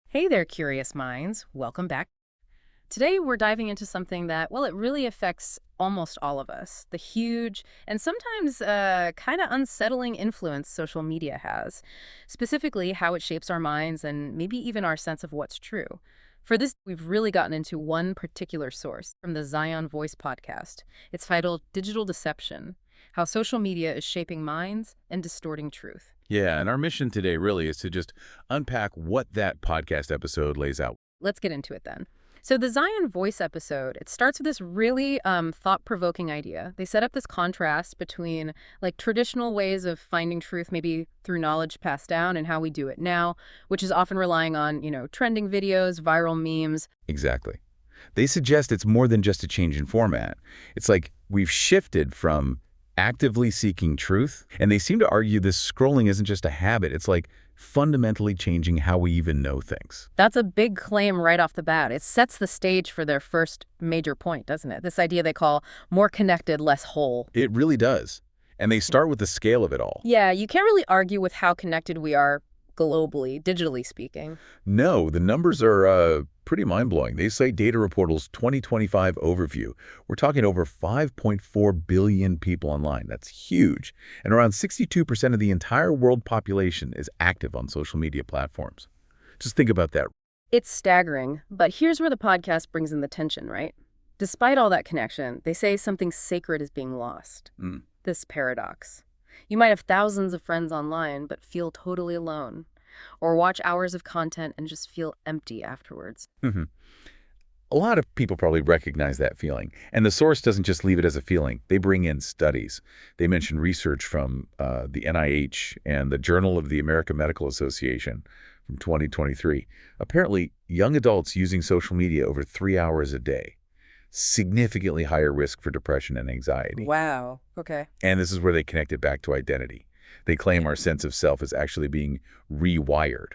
Hey there, curious minds. Welcome back. Today, we're diving into something that, well, it really affects almost all of us. The huge and sometimes kind of unsettling influence social media has, specifically how it shapes our minds and maybe even our sense of what's true. For this, we've really gotten into one particular source from the Zion Voice podcast. It's titled Digital Deception: How Social Media is Shaping Minds and Distorting Truth. Yeah, and our mission today really is to just unpack what that podcast episode lays out. Let's get into it then. So the Zion Voice episode, it starts with this really thought-provoking idea. They set up this contrast between like traditional ways of finding truth, maybe through knowledge passed down, and how we do it now, which is often relying on, trending videos, viral memes. Exactly. They suggest it's more than just a change in format. It's like we've shifted from actively seeking truth, and they seem to argue this scrolling isn't just a habit. It's like fundamentally changing how we even know things. That's a big claim right off the bat. It sets the stage for their first major point, doesn't it? This idea they call more connected, less whole. It really does. And they start with the scale of it all. Yeah, you can't really argue with how connected we are globally, digitally speaking. No, the numbers are pretty mind-blowing. They cite Data Reportal's 2025 overview. We're talking over 5.4 billion people online. That's huge. And around 62% of the entire world population is active on social media platforms. Just think about that. It's staggering, but here's where the podcast brings in the tension, right? Despite all that connection, they say something sacred is being lost. This paradox. You might have thousands of friends online, but feel totally alone. Or watch hours of content and just feel empty afterwards. A lot of people probably recognize that feeling. And the source doesn't just leave it as a feeling. They bring in studies. They mention research from the NIH and the Journal of the American Medical Association from 2023. Apparently, young adults using social media over 3 hours a day, significantly higher risk for depression and anxiety. Wow. Okay. And this is where they connect it back to identity. They claim our sense of self is actually being rewired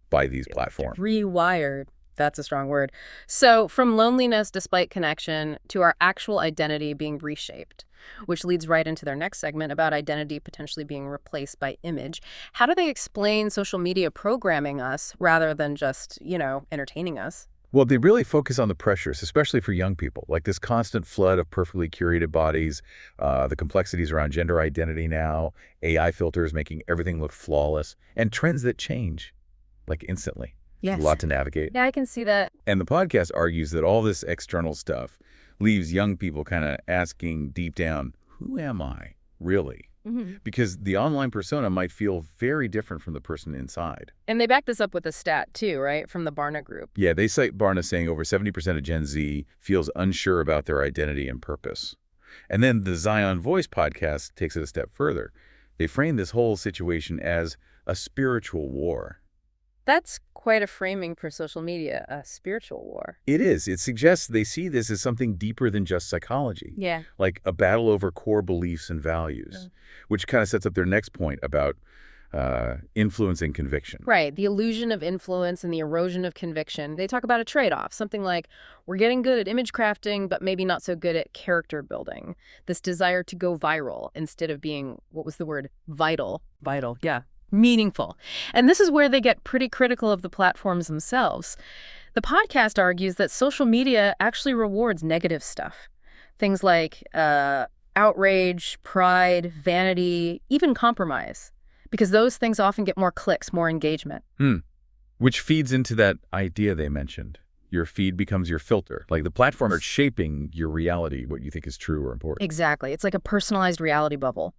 by these platforms. Rewired. That's a strong word. So from loneliness despite connection to our actual identity being reshaped, which leads right into their next segment about identity potentially being replaced by image. How do they explain social media programming us rather than just, entertaining us? Well, they really focus on the pressures, especially for young people, like this constant flood of perfectly curated bodies, the complexities around gender identity now, AI filters making everything look flawless, and trends that change, like instantly. Yes. A lot to navigate. Yeah, I can see that. And the podcast argues that all this external stuff leaves young people kind of asking deep down, who am I, really? Because the online persona might feel very different from the person inside. And they back this up with a stat, too, right, from the Barna Group. Yeah, they cite Barna saying over 70% of Gen Z feels unsure about their identity and purpose. And then the Zion Voice podcast takes it a step further. They frame this whole situation as a spiritual war. That's quite a framing for social media, a spiritual war. It is. It suggests they see this as something deeper than just psychology. Yeah. Like a battle over core beliefs and values, which kind of sets up their next point about influence and conviction. Right. The illusion of influence and the erosion of conviction. They talk about a trade-off, something like we're getting good at image crafting, but maybe not so good at character building. This desire to go viral instead of being, what was the word? Vital. Vital, yeah. Meaningful. And this is where they get pretty critical of the platforms themselves. The podcast argues that social media actually rewards negative stuff. Things like outrage, pride, vanity, even compromise. Because those things often get more clicks, more engagement. Which feeds into that idea they mentioned. Your feed becomes your filter. Like the platform is shaping your reality, what you think is true or important. Exactly. It's like a personalized reality bubble.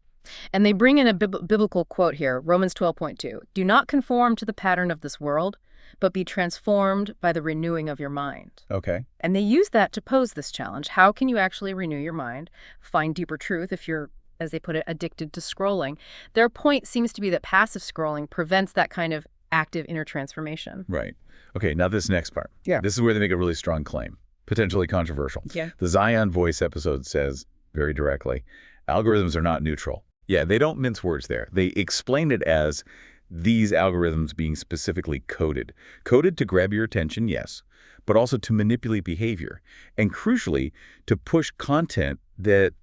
And they bring in a biblical quote here, Romans 12:2. Do not conform to the pattern of this world, but be transformed by the renewing of your mind. Okay. And they use that to pose this challenge. How can you actually renew your mind, find deeper truth if you're, as they put it, addicted to scrolling? Their point seems to be that passive scrolling prevents that kind of active inner transformation. Right. Okay, now this next part. Yeah. This is where they make a really strong claim, potentially controversial. Yeah. The Zion Voice episode says, very directly, algorithms are not neutral. Yeah, they don't mince words there. They explain it as these algorithms being specifically coded. Coded to grab your attention, yes, but also to manipulate behavior. And crucially, to push content that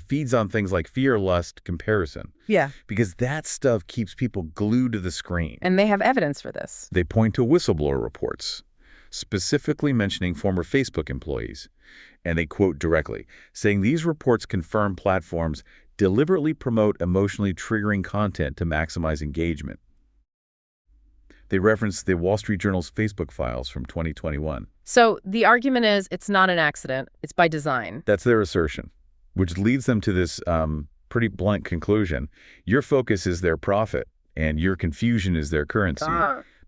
feeds on things like fear, lust, comparison, Yeah. because that stuff keeps people glued to the screen. And they have evidence for this. They point to whistleblower reports, specifically mentioning former Facebook employees. And they quote directly, saying these reports confirm platforms deliberately promote emotionally triggering content to maximize engagement. They reference the Wall Street Journal's Facebook files from 2021. So the argument is it's not an accident. It's by design. That's their assertion, which leads them to this pretty blunt conclusion. Your focus is their profit, and your confusion is their currency.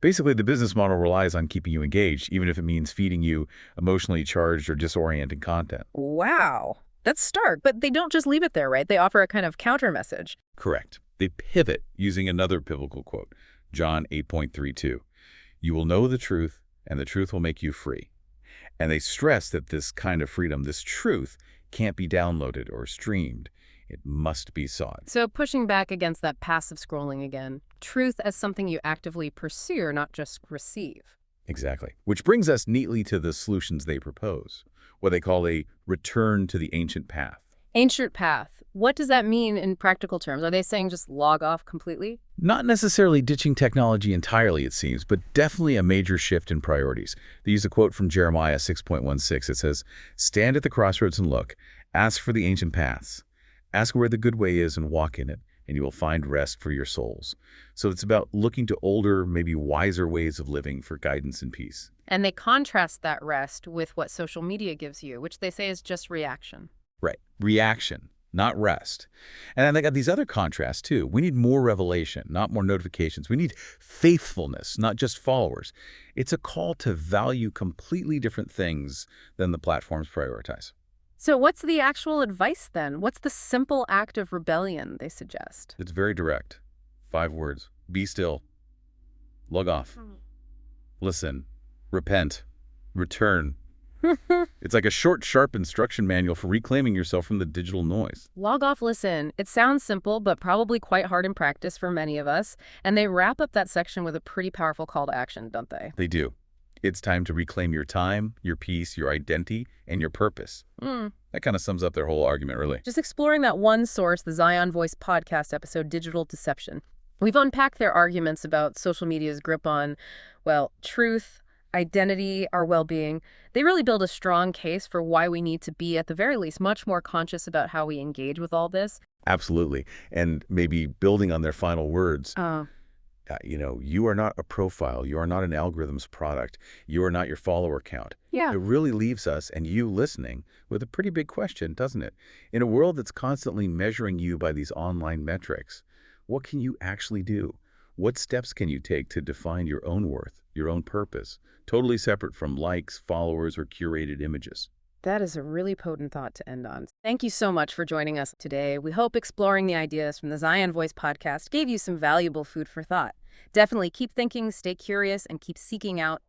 Basically, the business model relies on keeping you engaged, even if it means feeding you emotionally charged or disorienting content. Wow. That's stark. But they don't just leave it there, right? They offer a kind of counter message. Correct. They pivot using another biblical quote, John 8:32. You will know the truth, and the truth will make you free. And they stress that this kind of freedom, this truth, can't be downloaded or streamed. It must be sought. So pushing back against that passive scrolling again. Truth as something you actively pursue, not just receive. Exactly. Which brings us neatly to the solutions they propose, what they call a return to the ancient path. Ancient path. What does that mean in practical terms? Are they saying just log off completely? Not necessarily ditching technology entirely, it seems, but definitely a major shift in priorities. They use a quote from Jeremiah 6.16. It says, "Stand at the crossroads and look. Ask for the ancient paths. Ask where the good way is and walk in it, and you will find rest for your souls." So it's about looking to older, maybe wiser ways of living for guidance and peace. And they contrast that rest with what social media gives you, which they say is just reaction. Right. Reaction, not rest. And then they got these other contrasts, too. We need more revelation, not more notifications. We need faithfulness, not just followers. It's a call to value completely different things than the platforms prioritize. So what's the actual advice then? What's the simple act of rebellion they suggest? It's very direct. 5 words. Be still. Log off. Listen. Repent. Return. It's like a short, sharp instruction manual for reclaiming yourself from the digital noise. Log off, listen. It sounds simple, but probably quite hard in practice for many of us. And they wrap up that section with a pretty powerful call to action, don't they? They do. It's time to reclaim your time, your peace, your identity, and your purpose. That kind of sums up their whole argument, really. Just exploring that one source, the Zion Voice podcast episode, Digital Deception. We've unpacked their arguments about social media's grip on, well, truth, identity, our well-being. They really build a strong case for why we need to be, at the very least, much more conscious about how we engage with all this. Absolutely. And maybe building on their final words, you are not a profile. You are not an algorithm's product. You are not your follower count. Yeah. It really leaves us, and you listening, with a pretty big question, doesn't it? In a world that's constantly measuring you by these online metrics, what can you actually do? What steps can you take to define your own worth, your own purpose, totally separate from likes, followers, or curated images? That is a really potent thought to end on. Thank you so much for joining us today. We hope exploring the ideas from the Zion Voice podcast gave you some valuable food for thought. Definitely keep thinking, stay curious, and keep seeking out